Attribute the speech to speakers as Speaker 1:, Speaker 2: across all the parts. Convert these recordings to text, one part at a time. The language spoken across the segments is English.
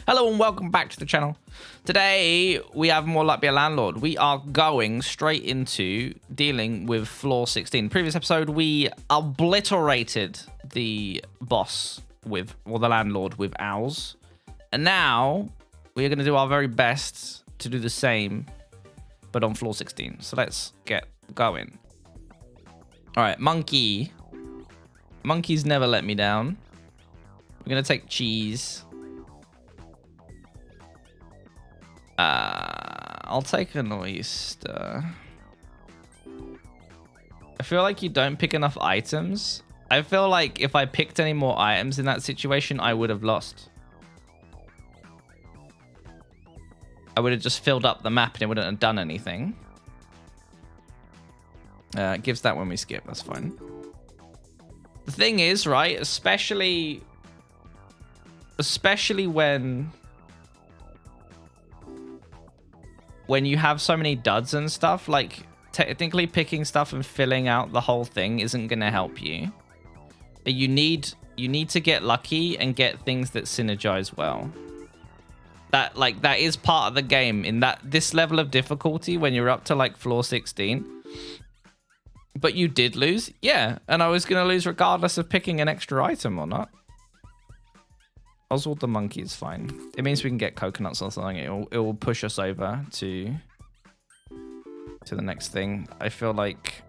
Speaker 1: Hello and welcome back to the channel. Today we have more luck be a landlord. We are going straight into dealing with floor 16. Previous episode we obliterated the boss with, or the landlord with owls. And now we are going to do our very best to do the same, but on floor 16. So let's get going. All right, monkey. Monkey's never let me down. We're going to take cheese. I'll take an oyster. I feel like you don't pick enough items. I feel like if I picked any more items in that situation, I would have lost. I would have just filled up the map and it wouldn't have done anything. It gives that when we skip, that's fine. The thing is, right, especially when you have so many duds and stuff, like technically picking stuff and filling out the whole thing isn't going to help you. You need to get lucky and get things that synergize well. That is part of the game in this level of difficulty when you're up to like floor 16. But you did lose, yeah, and I was going to lose regardless of picking an extra item or not. Oswald the monkey is fine. It means we can get coconuts or something. It will push us over to the next thing. I feel like,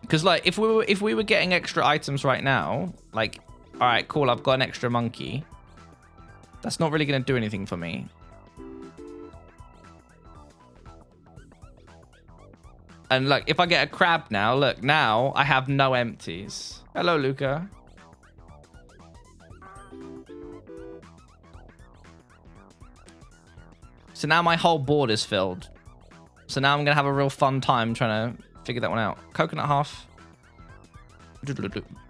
Speaker 1: because like if we were getting extra items right now, like, all right, cool, I've got an extra monkey. That's not really going to do anything for me. And look, if I get a crab now, look, now I have no empties. Hello, Luca. So now my whole board is filled. So now I'm going to have a real fun time trying to figure that one out. Coconut half.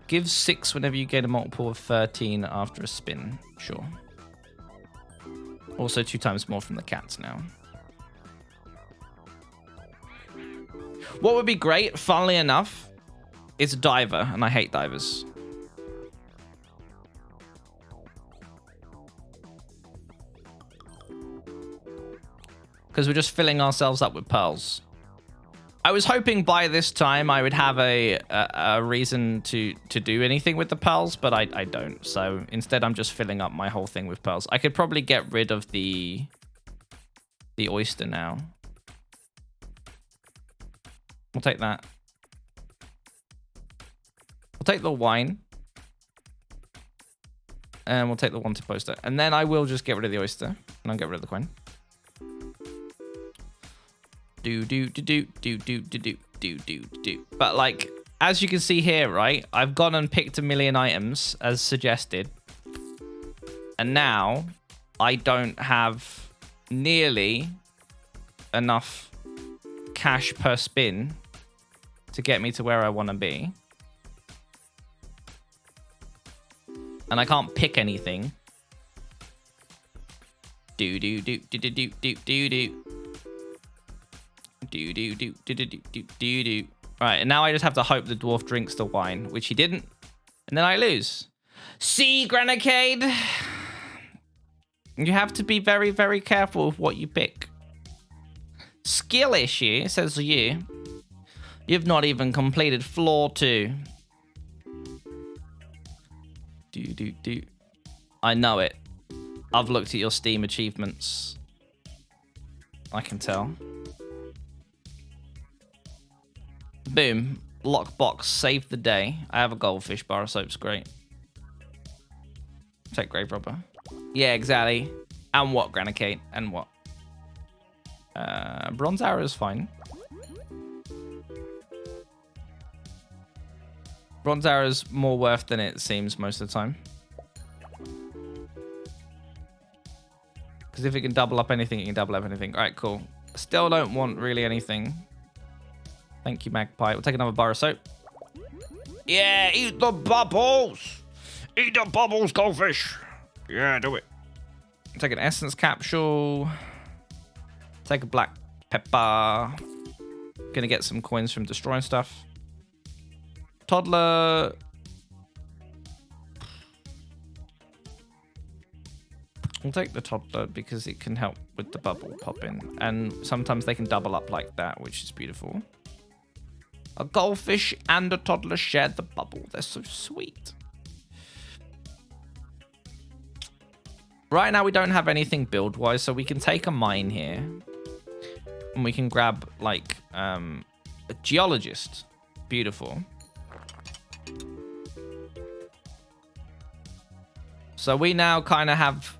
Speaker 1: Give 6 whenever you get a multiple of 13 after a spin. Sure. Also 2 times more from the cats now. What would be great, funnily enough, is a diver, and I hate divers. Because we're just filling ourselves up with pearls. I was hoping by this time I would have a reason to do anything with the pearls, but I don't. So instead I'm just filling up my whole thing with pearls. I could probably get rid of the oyster now. We'll take that. We'll take the wine. And we'll take the wanted poster. And then I will just get rid of the oyster. And I'll get rid of the coin. But like, as you can see here, right? I've gone and picked a million items as suggested. And now I don't have nearly enough cash per spin to get me to where I want to be. And I can't pick anything. Right, and now I just have to hope the dwarf drinks the wine, which he didn't. And then I lose. See, Granacade? You have to be very, very careful with what you pick. Skill issue, says you. You've not even completed floor 2. I know it. I've looked at your Steam achievements. I can tell. Boom. Lockbox, save the day. I have a goldfish bar of soap's great. Take grave robber. Yeah, exactly. And what, Granacade? And what? Bronze arrow is fine. Bronze arrow is more worth than it seems most of the time. Because if it can double up anything, it can double up anything. All right, cool. Still don't want really anything. Thank you, Magpie. We'll take another bar of soap. Yeah, eat the bubbles. Eat the bubbles, goldfish. Yeah, do it. Take an essence capsule. Take a black pepper. Gonna get some coins from destroying stuff. Toddler. We'll take the toddler because it can help with the bubble popping. And sometimes they can double up like that, which is beautiful. A goldfish and a toddler shared the bubble. They're so sweet. Right now, we don't have anything build-wise, so we can take a mine here. And we can grab, like, a geologist. Beautiful. So we now kind of have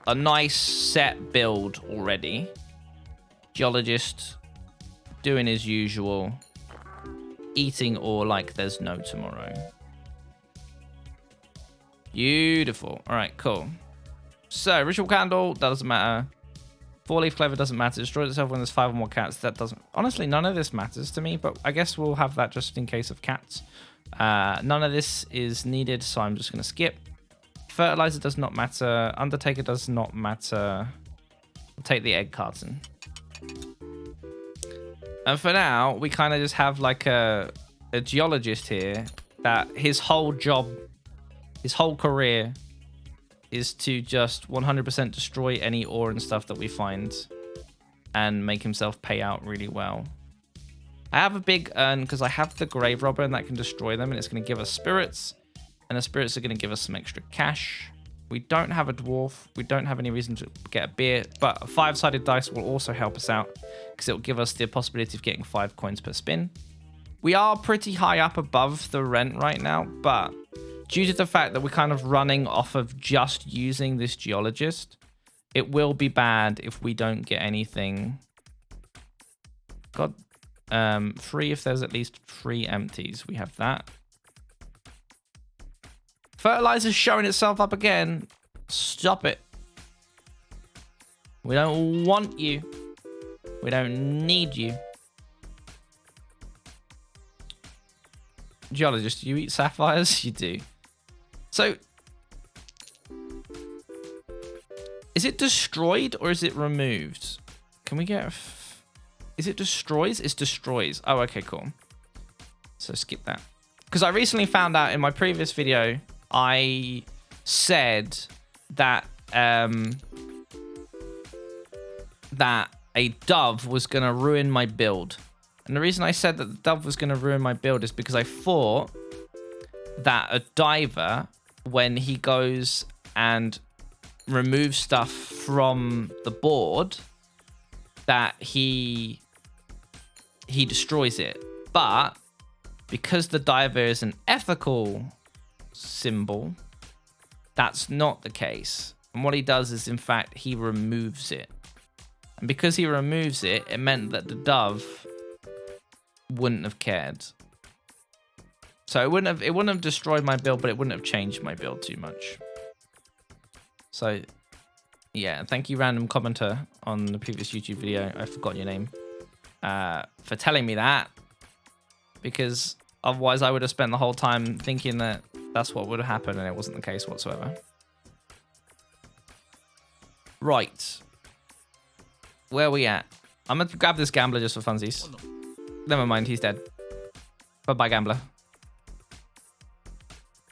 Speaker 1: a nice set build already. Geologist doing his usual. Eating ore like there's no tomorrow. Beautiful. All right, cool. So, ritual candle, that doesn't matter. 4-leaf clover doesn't matter. Destroys itself when there's 5 or more cats. That doesn't... Honestly, none of this matters to me, but I guess we'll have that just in case of cats. None of this is needed, so I'm just going to skip. Fertilizer does not matter. Undertaker does not matter. I'll take the egg carton. And for now, we kind of just have like a geologist here that his whole job, his whole career is to just 100% destroy any ore and stuff that we find and make himself pay out really well. I have a big urn because I have the grave robber and that can destroy them, and it's going to give us spirits, and the spirits are going to give us some extra cash. We don't have a dwarf. We don't have any reason to get a beer, but a 5-sided dice will also help us out because it will give us the possibility of getting 5 coins per spin. We are pretty high up above the rent right now, but due to the fact that we're kind of running off of just using this geologist, it will be bad if we don't get anything. God, 3 if there's at least 3 empties. We have that. Fertilizer's showing itself up again. Stop it. We don't want you. We don't need you. Geologist, do you eat sapphires? You do. So, is it destroyed or is it removed? Can we get... Is it destroys? It's destroys. Oh, okay, cool. So skip that. Because I recently found out in my previous video, I said that that a dove was going to ruin my build. And the reason I said that the dove was going to ruin my build is because I thought that a diver, when he goes and removes stuff from the board, that he destroys it. But because the diver is an ethical symbol, that's not the case. And what he does is, in fact, he removes it. And because he removes it, it meant that the dove wouldn't have cared. So it wouldn't have destroyed my build, but it wouldn't have changed my build too much. So yeah, thank you, random commenter on the previous YouTube video. I forgot your name. For telling me that, because otherwise I would have spent the whole time thinking that that's what would have happened, and it wasn't the case whatsoever. Right. Where are we at? I'm going to grab this gambler just for funsies. Oh, no. Never mind, he's dead. Bye-bye, gambler.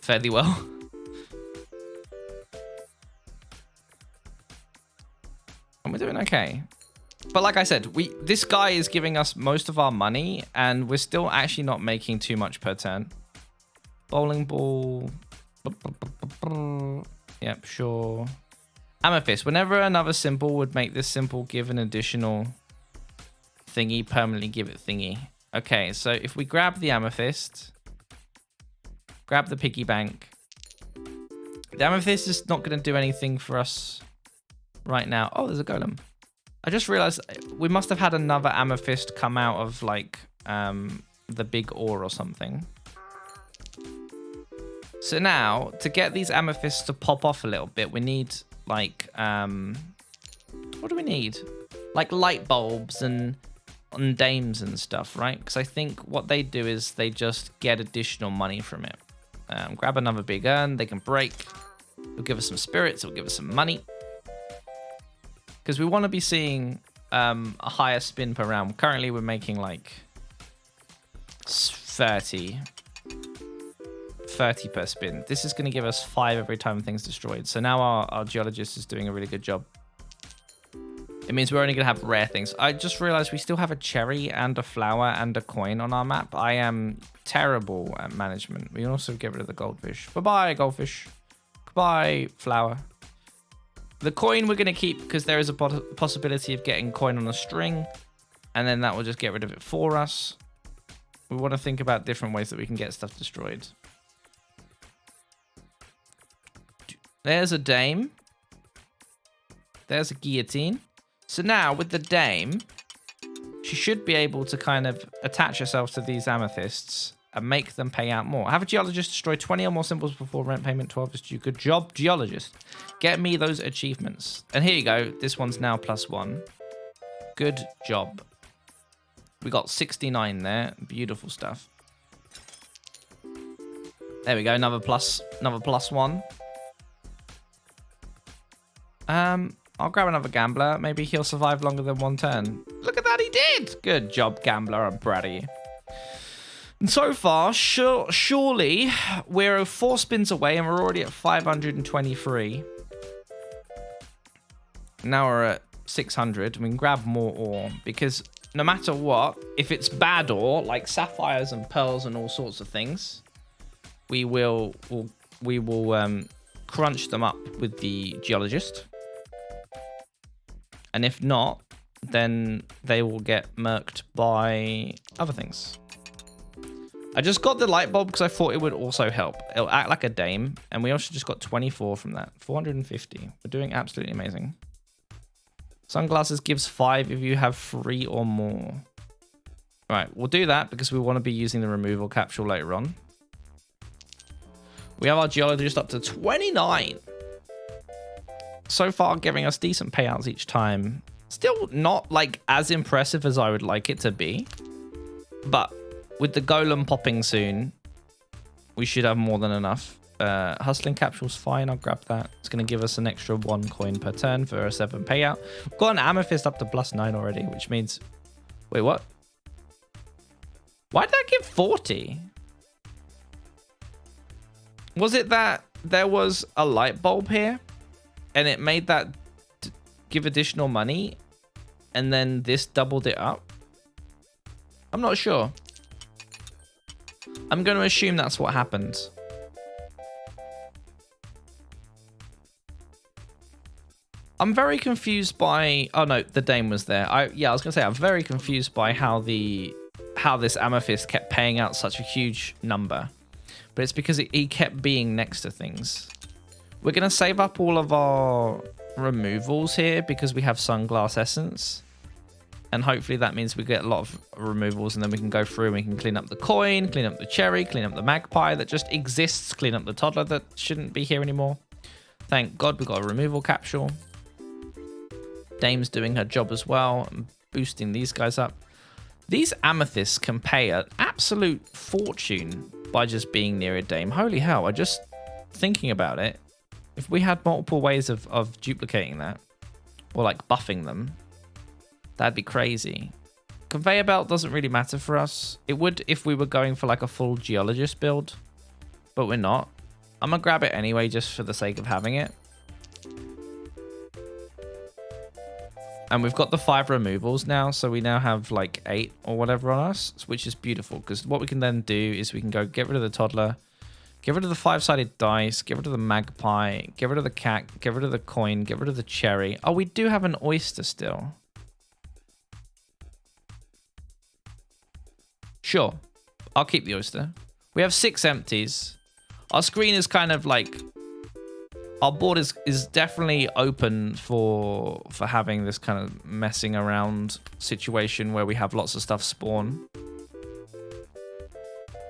Speaker 1: Fairly well. And we're doing okay. But like I said, this guy is giving us most of our money, and we're still actually not making too much per turn. Bowling ball. Yep, sure. Amethyst. Whenever another symbol would make this symbol give an additional thingy, permanently give it thingy. Okay, so if we grab the amethyst, grab the piggy bank. The amethyst is not going to do anything for us right now. Oh, there's a golem. I just realized we must have had another amethyst come out of like the big ore or something. So now, to get these amethysts to pop off a little bit, we need like, what do we need? Like light bulbs and dames and stuff, right? Because I think what they do is they just get additional money from it. Grab another big urn, they can break. It'll give us some spirits, it'll give us some money. Because we want to be seeing a higher spin per round. Currently, we're making like 30 30 per spin. This is going to give us 5 every time things destroyed. So now our geologist is doing a really good job. It means we're only going to have rare things. I just realized we still have a cherry and a flower and a coin on our map. I am terrible at management. We can also get rid of the goldfish. Bye-bye, goldfish. Goodbye, flower. The coin we're going to keep because there is a possibility of getting coin on a string. And then that will just get rid of it for us. We want to think about different ways that we can get stuff destroyed. There's a dame. There's a guillotine. So now with the dame, she should be able to kind of attach herself to these amethysts and make them pay out more. Have a geologist destroy 20 or more symbols before rent payment 12 is due. Good job, geologist. Get me those achievements. And here you go. This one's now +1. Good job. We got 69 there. Beautiful stuff. There we go. Another +1. I'll grab another gambler. Maybe he'll survive longer than 1 turn. Look at that, he did. Good job, gambler. I'm proud of you. And so far, surely we're 4 spins away and we're already at 523. Now we're at 600. We can grab more ore because no matter what, if it's bad ore, like sapphires and pearls and all sorts of things, we will crunch them up with the geologist. And if not, then they will get murked by other things. I just got the light bulb because I thought it would also help. It'll act like a dame. And we also just got 24 from that. 450. We're doing absolutely amazing. Sunglasses gives 5 if you have 3 or more. Right, we'll do that because we want to be using the removal capsule later on. We have our geologist up to 29. So far, giving us decent payouts each time. Still not like as impressive as I would like it to be. But with the golem popping soon, we should have more than enough. Hustling capsule's fine. I'll grab that. It's going to give us an extra 1 coin per turn for a 7 payout. We've got an amethyst up to +9 already, which means... Wait, what? Why did that give 40? Was it that there was a light bulb here? And it made that give additional money? And then this doubled it up? I'm not sure. I'm going to assume that's what happened. I'm very confused by... Oh, no, the dame was there. I was going to say, I'm very confused by how this amethyst kept paying out such a huge number. But it's because he kept being next to things. We're going to save up all of our removals here because we have sunglass essence. And hopefully that means we get a lot of removals and then we can go through and we can clean up the coin, clean up the cherry, clean up the magpie that just exists, clean up the toddler that shouldn't be here anymore. Thank God we got a removal capsule. Dame's doing her job as well, boosting these guys up. These amethysts can pay an absolute fortune by just being near a dame. Holy hell, I just thinking about it. If we had multiple ways of duplicating that, or like buffing them, that'd be crazy. Conveyor belt doesn't really matter for us. It would if we were going for like a full geologist build, but we're not. I'm gonna grab it anyway just for the sake of having it. And we've got the 5 removals now, so we now have like 8 or whatever on us, which is beautiful because what we can then do is we can go get rid of the toddler, get rid of the 5-sided dice, get rid of the magpie, get rid of the cat, get rid of the coin, get rid of the cherry. Oh, we do have an oyster still. Sure, I'll keep the oyster. We have 6 empties. Our screen is kind of like... Our board is definitely open for having this kind of messing around situation where we have lots of stuff spawn.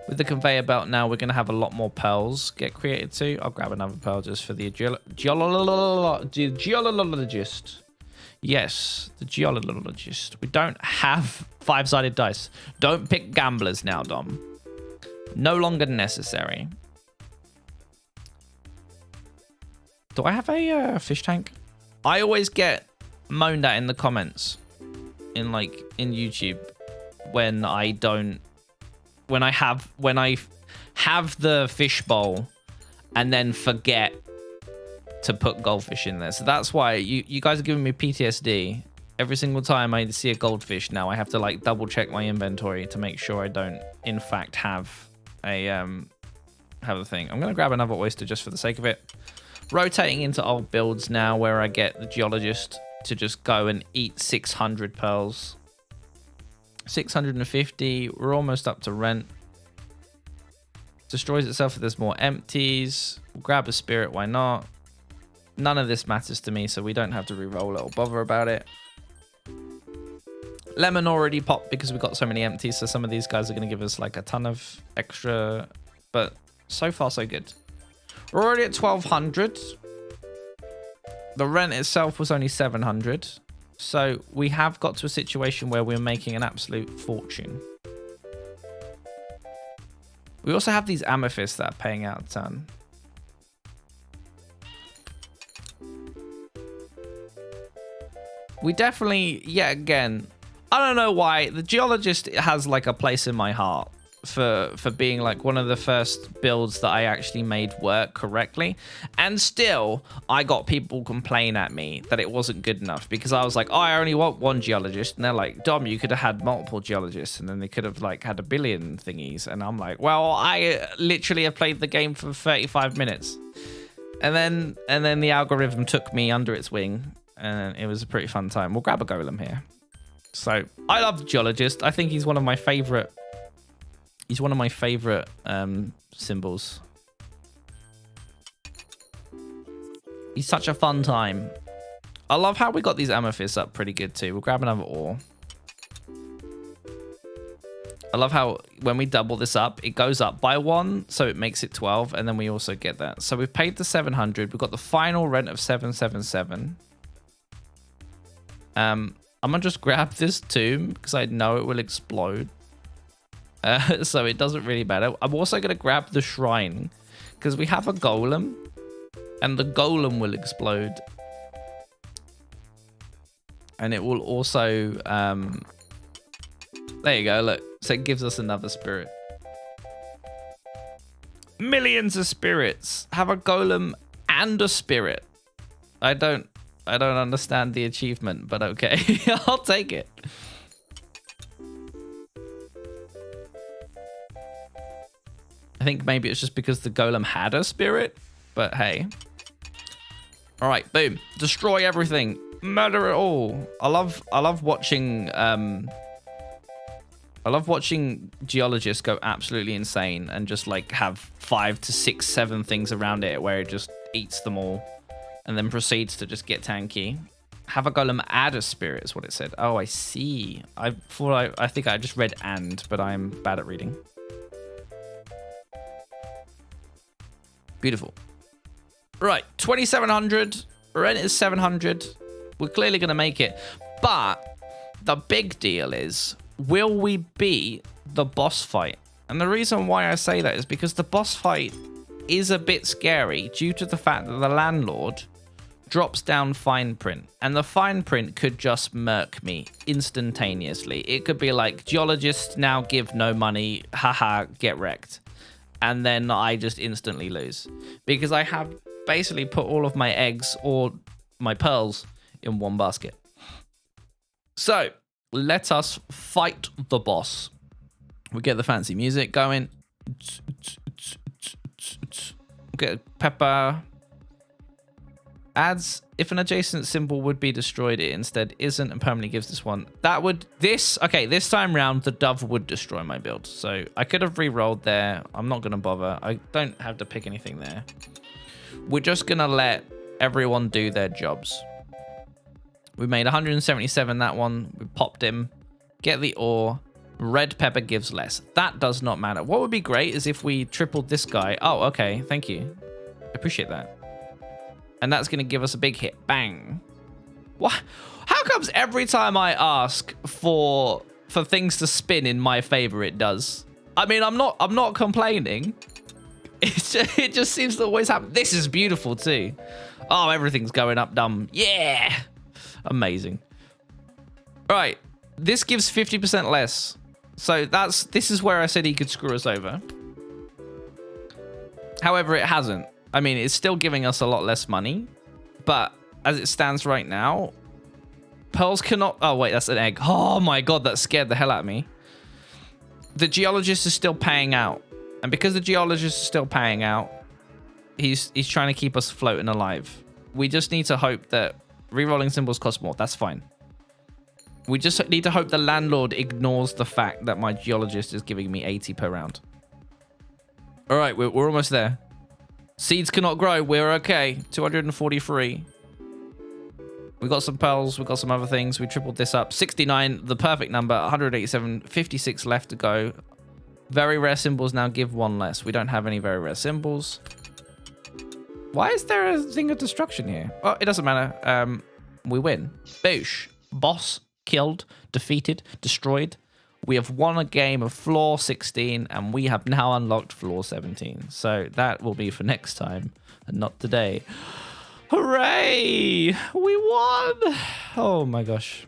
Speaker 1: With the conveyor belt now, we're going to have a lot more pearls get created too. I'll grab another pearl just for the geologist. Yes, the geologist. We don't have 5-sided dice. Don't pick gamblers now, Dom. No longer necessary. Do I have a fish tank? I always get moaned at in the comments in YouTube when I have the fish bowl and then forget to put goldfish in there. So that's why you guys are giving me PTSD. Every single time I see a goldfish now, I have to like double check my inventory to make sure I don't in fact have the thing. I'm gonna grab another oyster just for the sake of it. Rotating into old builds now where I get the geologist to just go and eat 600 pearls. 650. We're almost up to rent. Destroys itself if there's more empties. We'll grab a spirit, why not? None of this matters to me, so we don't have to re-roll it or bother about it. Lemon already popped because we got so many empties, so some of these guys are going to give us like a ton of extra, but so far so good. We're already at 1200. The rent itself was only 700, so we have got to a situation where we're making an absolute fortune. We also have these amethysts that are paying out a ton. We definitely, yet again, I don't know why, the Geologist has like a place in my heart for being like one of the first builds that I actually made work correctly. And still, I got people complain at me that it wasn't good enough because I was like, oh, I only want one Geologist. And they're like, Dom, you could have had multiple Geologists and then they could have like had a billion thingies. And I'm like, well, I literally have played the game for 35 minutes. And then the algorithm took me under its wing. And it was a pretty fun time. We'll grab a golem here. So I love Geologist. I think he's one of my favorite. He's one of my favorite symbols. He's such a fun time. I love how we got these amethysts up pretty good too. We'll grab another ore. I love how when we double this up, it goes up by 1, so it makes it 12, and then we also get that. So we've paid the 700. We've got the final rent of 777. I'm gonna just grab this tomb because I know it will explode. So it doesn't really matter. I'm also gonna grab the shrine because we have a golem and the golem will explode. And it will also, there you go, look. So it gives us another spirit. Millions of spirits. Have a golem and a spirit. I don't understand the achievement, but okay. I'll take it. I think maybe it's just because the golem had a spirit, but hey. All right, boom. Destroy everything. Murder it all. I love watching Geologists go absolutely insane and just like have 5 to 6, 7 things around it where it just eats them all. And then proceeds to just get tanky. Have a golem add a spirit is what it said. Oh, I see. I think I just read and, but I'm bad at reading. Beautiful. Right, 2,700. Rent is 700. We're clearly going to make it. But the big deal is, will we beat the boss fight? And the reason why I say that is because the boss fight is a bit scary due to the fact that the Landlord drops down fine print, and the fine print could just murk me instantaneously. It could be like, Geologist now give no money, haha, get wrecked. And then I just instantly lose because I have basically put all of my eggs or my pearls in one basket. So let us fight the boss. We get the fancy music going. Get pepper. Adds if an adjacent symbol would be destroyed, it instead isn't and permanently gives this one. That would this time round the dove would destroy my build. So I could have re-rolled there. I'm not gonna bother. I don't have to pick anything there. We're just gonna let everyone do their jobs. We made 177 that one. We popped him. Get the ore. Red pepper gives less. That does not matter. What would be great is if we tripled this guy. Oh, okay. Thank you. Appreciate that. And that's going to give us a big hit. Bang. What? How comes every time I ask for things to spin in my favor, it does? I mean, I'm not complaining. It just seems to always happen. This is beautiful too. Oh, everything's going up dumb. Yeah. Amazing. Right. This gives 50% less. So this is where I said he could screw us over. However, it hasn't. I mean, it's still giving us a lot less money, but as it stands right now, pearls cannot... Oh, wait, that's an egg. Oh, my God, that scared the hell out of me. The geologist is still paying out. And because the geologist is still paying out, he's trying to keep us floating alive. We just need to hope that rerolling symbols cost more. That's fine. We just need to hope the landlord ignores the fact that my geologist is giving me 80 per round. All right, we're almost there. Seeds cannot grow. We're okay. 243. We got some pearls. We got some other things. We tripled this up. 69, the perfect number. 187, 56 left to go. Very rare symbols now give one less. We don't have any very rare symbols. Why is there a thing of destruction here? Oh, it doesn't matter. We win. Boosh. Boss killed, defeated, destroyed. We have won a game of floor 16, and we have now unlocked floor 17. So that will be for next time, and not today. Hooray! We won! Oh my gosh.